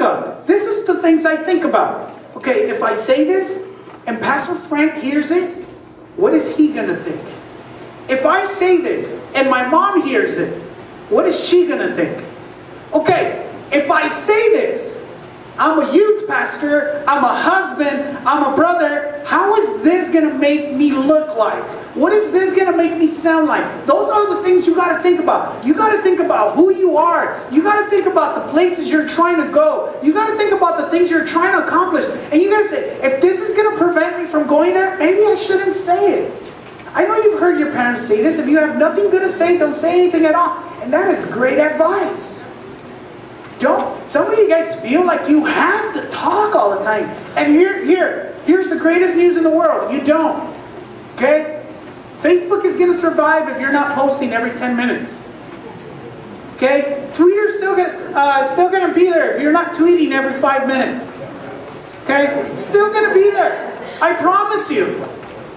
of. This is the things I think about. Okay, if I say this and Pastor Frank hears it, what is he going to think? If I say this and my mom hears it, what is she going to think? Okay, if I say this, I'm a youth pastor, I'm a husband, I'm a brother, how is this going to make me look like? What is this going to make me sound like? Those are the things you got to think about. You got to think about who you are. You got to think about the places you're trying to go. You got to think about the things you're trying to accomplish. And you got to say, if this is going to prevent me from going there, maybe I shouldn't say it. I know you've heard your parents say this. If you have nothing good to say, don't say anything at all. And that is great advice. Don't. Some of you guys feel like you have to talk all the time. And here's the greatest news in the world. You don't. Okay? Facebook is going to survive if you're not posting every 10 minutes. Okay? Twitter's still going to be there if you're not tweeting every 5 minutes. Okay? It's still going to be there. I promise you.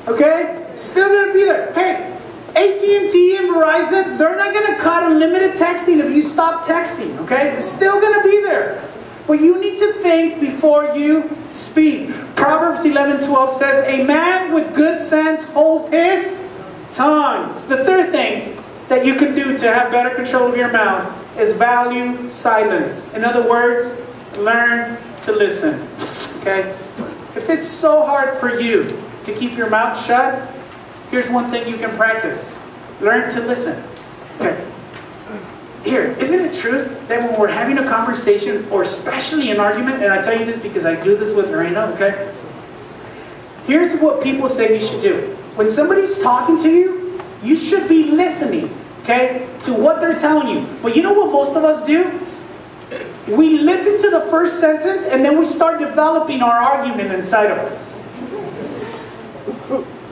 Okay? Still going to be there. Hey, AT&T and Verizon, they're not going to cut unlimited texting if you stop texting. Okay? It's still going to be there. But you need to think before you speak. Proverbs 11:12 says, a man with good sense holds his tongue. The third thing that you can do to have better control of your mouth is value silence. In other words, learn to listen. Okay? If it's so hard for you to keep your mouth shut, here's one thing you can practice. Learn to listen. Okay. Here, isn't it true that when we're having a conversation, or especially an argument, and I tell you this because I do this with Lorena, okay? Here's what people say you should do. When somebody's talking to you, you should be listening, okay, to what they're telling you. But you know what most of us do? We listen to the first sentence and then we start developing our argument inside of us.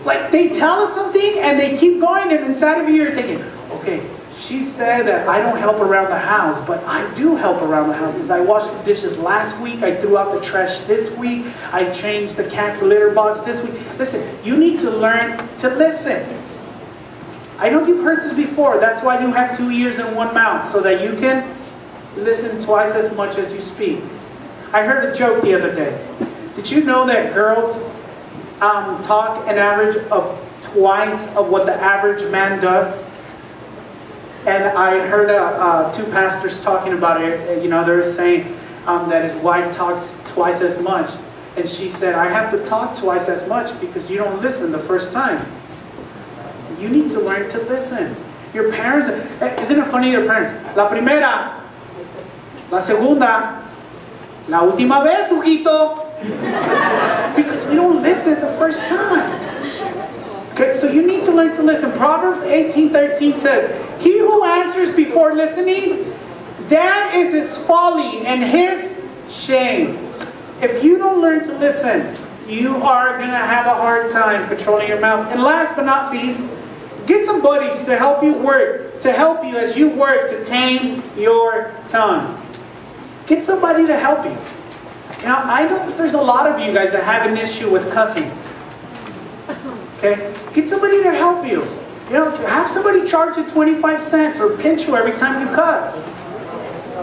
Like they tell us something and they keep going, and inside of you you're thinking, okay, she said that I don't help around the house, but I do help around the house because I washed the dishes last week, I threw out the trash this week, I changed the cat's litter box this week. Listen, you need to learn to listen. I know you've heard this before. That's why you have 2 ears and 1 mouth, so that you can listen twice as much as you speak. I heard a joke the other day. Did you know that girls talk an average of twice of what the average man does? And I heard 2 pastors talking about it. You know, they were saying that his wife talks twice as much. And she said, I have to talk twice as much because you don't listen the first time. You need to learn to listen. Your parents, isn't it funny, your parents? La primera, la segunda, la última vez, ujito. Because we don't listen the first time. Okay, so you need to learn to listen. Proverbs 18:13 says, he who answers before listening, that is his folly and his shame. If you don't learn to listen, you are going to have a hard time controlling your mouth. And last but not least, get some buddies to help you as you work to tame your tongue. Get somebody to help you. Now, I know that there's a lot of you guys that have an issue with cussing. Okay? Get somebody to help you. You know, have somebody charge you 25 cents or pinch you every time you cuss.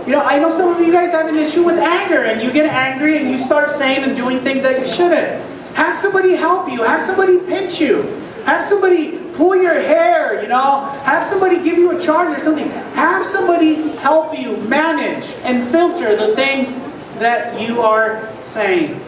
You know, I know some of you guys have an issue with anger, and you get angry and you start saying and doing things that you shouldn't. Have somebody help you. Have somebody pinch you. Have somebody pull your hair, you know. Have somebody give you a charge or something. Have somebody help you manage and filter the things that you are saying.